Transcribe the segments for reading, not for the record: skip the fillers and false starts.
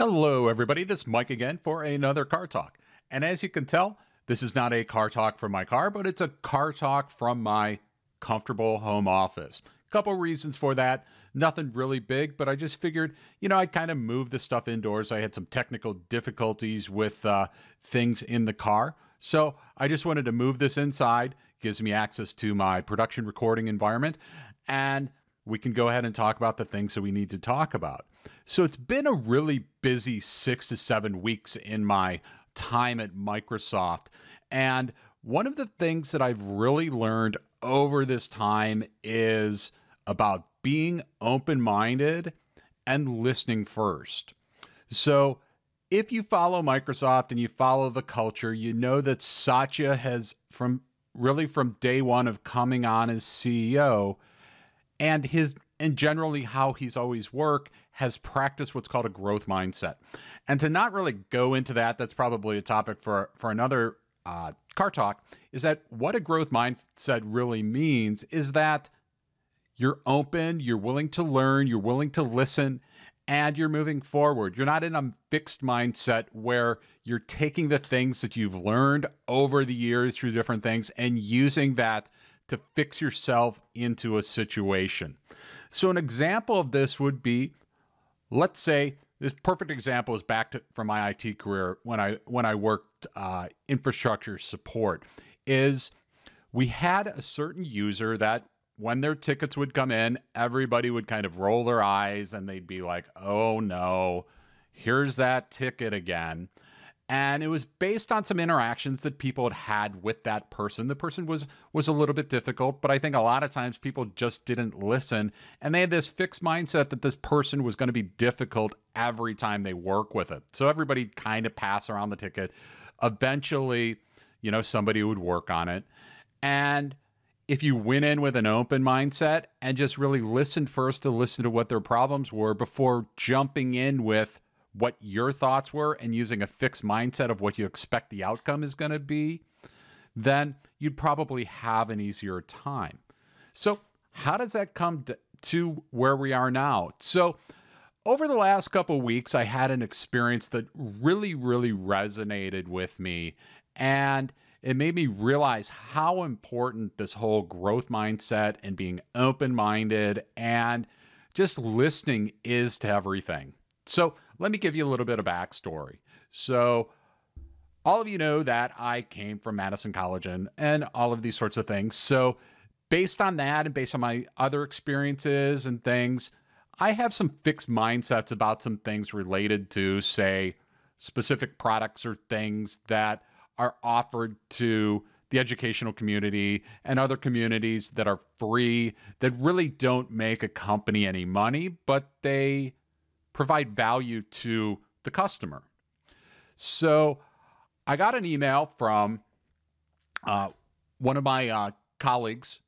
Hello, everybody. This is Mike again for another Car Talk. And as you can tell, this is not a car talk from my car, but it's a car talk from my comfortable home office. Couple reasons for that. Nothing really big, but I just figured, I'd kind of move the stuff indoors. I had some technical difficulties with things in the car. So I just wanted to move this inside. Gives me access to my production recording environment. And we can go ahead and talk about the things that we need to talk about. So it's been a really busy 6 to 7 weeks in my time at Microsoft. And one of the things that I've really learned over this time is about being open minded and listening first. So if you follow Microsoft and you follow the culture, you know that Satya has from day one of coming on as CEO and generally how he's always worked has practiced what's called a growth mindset. And to not really go into that, that's probably a topic for another car talk, is that what a growth mindset really means is that you're open, you're willing to learn, you're willing to listen, and you're moving forward. You're not in a fixed mindset where you're taking the things that you've learned over the years through different things and using that to fix yourself into a situation. So an example of this would be, let's say, this perfect example is from my IT career when I worked infrastructure support, is we had a certain user that when their tickets would come in, everybody would kind of roll their eyes and they'd be like, oh no, here's that ticket again. And it was based on some interactions that people had had with that person. The person was a little bit difficult, but I think a lot of times people just didn't listen. And they had this fixed mindset that this person was going to be difficult every time they work with it. So everybody kind of pass around the ticket. Eventually, somebody would work on it. And if you went in with an open mindset and just really listened first to listen to what their problems were before jumping in with what your thoughts were and using a fixed mindset of what you expect the outcome is going to be, then you'd probably have an easier time. So how does that come to where we are now? So over the last couple of weeks, I had an experience that really, really resonated with me. And it made me realize how important this whole growth mindset and being open-minded and just listening is to everything. So let me give you a little bit of backstory. So all of you know that I came from Madison College and all of these sorts of things. So based on that and based on my other experiences and things, I have some fixed mindsets about some things related to, say, specific products or things that are offered to the educational community and other communities that are free, that really don't make a company any money, but they provide value to the customer. So I got an email from one of my colleagues,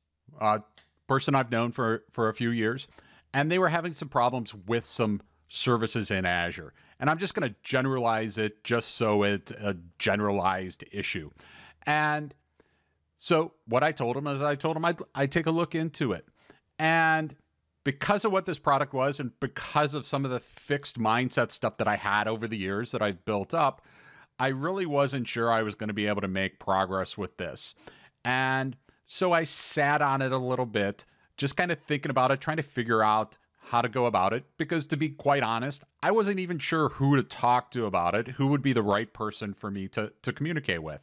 person I've known for a few years, and they were having some problems with some services in Azure. And I'm just going to generalize it just so it's a generalized issue. And so what I told him is I'd take a look into it. And because of what this product was and because of some of the fixed mindset stuff that I had over the years that I've built up, I really wasn't sure I was going to be able to make progress with this. And so I sat on it a little bit, just kind of thinking about it, trying to figure out how to go about it. Because to be quite honest, I wasn't even sure who to talk to about it, who would be the right person for me to communicate with.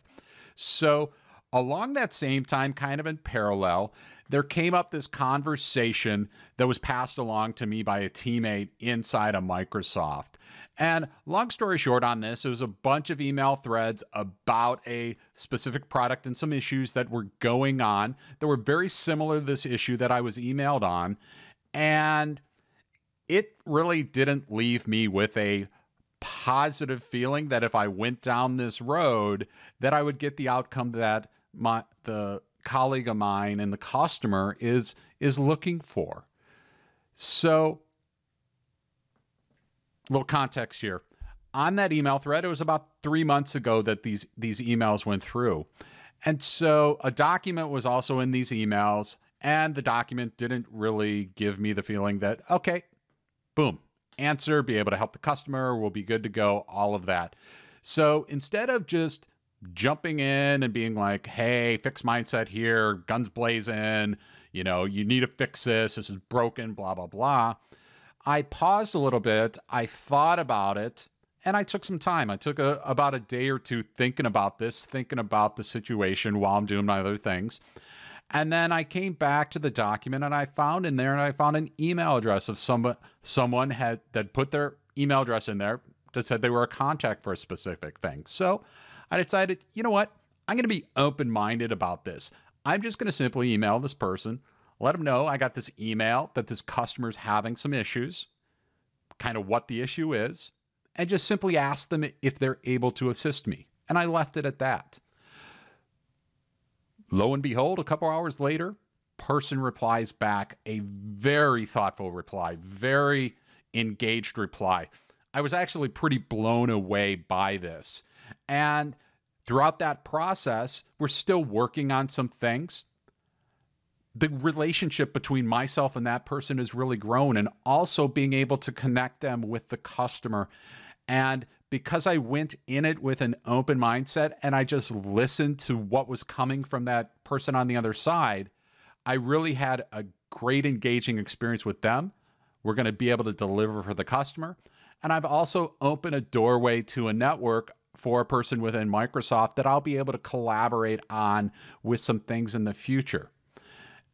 So along that same time, kind of in parallel, there came up this conversation that was passed along to me by a teammate inside of Microsoft. And long story short on this, it was a bunch of email threads about a specific product and some issues that were going on that were very similar to this issue that I was emailed on. And it really didn't leave me with a positive feeling that if I went down this road, that I would get the outcome that the colleague of mine and the customer is looking for. So, little context here. On that email thread, it was about 3 months ago that these emails went through. And so a document was also in these emails, and the document didn't really give me the feeling that, okay, boom, answer, be able to help the customer, we'll be good to go, all of that. So instead of just jumping in and being like, hey, fixed mindset here, guns blazing, you know, you need to fix this, this is broken, blah, blah, blah. I paused a little bit, I thought about it, and I took some time. I took about a day or two thinking about this, thinking about the situation while I'm doing my other things. And then I came back to the document and I found in there, and I found an email address of someone that put their email address in there that said they were a contact for a specific thing. So I decided, you know what? I'm going to be open-minded about this. I'm just going to simply email this person, let them know I got this email that this customer's having some issues, kind of what the issue is, and just simply ask them if they're able to assist me. And I left it at that. Lo and behold, a couple hours later, person replies back a very thoughtful reply, very engaged reply. I was actually pretty blown away by this. And throughout that process, we're still working on some things. The relationship between myself and that person has really grown, and also being able to connect them with the customer. And because I went in it with an open mindset and I just listened to what was coming from that person on the other side, I really had a great engaging experience with them. We're going to be able to deliver for the customer. And I've also opened a doorway to a network for a person within Microsoft that I'll be able to collaborate on with some things in the future.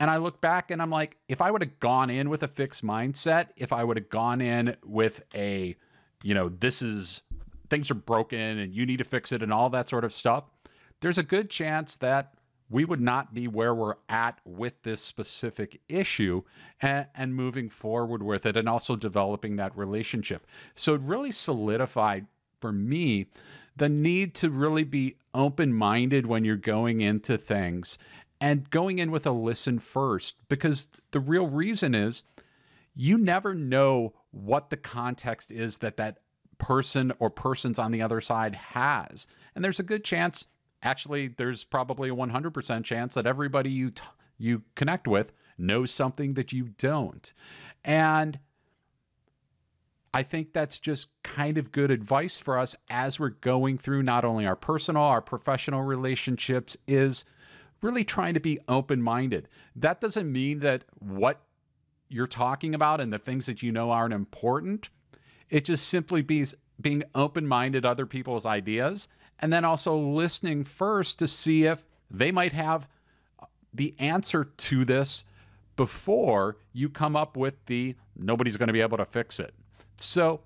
And I look back and I'm like, if I would have gone in with a fixed mindset, if I would have gone in with a, you know, things are broken and you need to fix it and all that sort of stuff, there's a good chance that we would not be where we're at with this specific issue and moving forward with it, and also developing that relationship. So it really solidified for me the need to really be open-minded when you're going into things, and going in with a listen first, because the real reason is you never know what the context is that person or persons on the other side has. And there's a good chance, actually, there's probably a 100% chance that everybody you connect with knows something that you don't. And I think that's just kind of good advice for us as we're going through not only our personal, our professional relationships, is really trying to be open-minded. That doesn't mean that what you're talking about and the things that you know aren't important. It just simply being open-minded to other people's ideas, and then also listening first to see if they might have the answer to this before you come up with the nobody's going to be able to fix it. So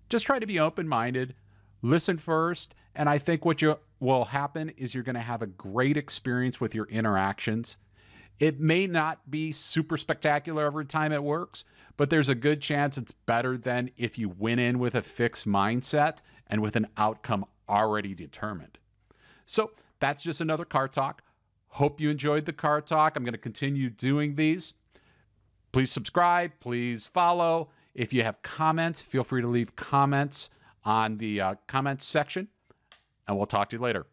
just try to be open-minded, listen first, and I think what will happen is you're going to have a great experience with your interactions. It may not be super spectacular every time it works, but there's a good chance it's better than if you went in with a fixed mindset and with an outcome already determined. So that's just another Car Talk. Hope you enjoyed the Car Talk. I'm going to continue doing these. Please subscribe, please follow. If you have comments, feel free to leave comments on the comments section, and we'll talk to you later.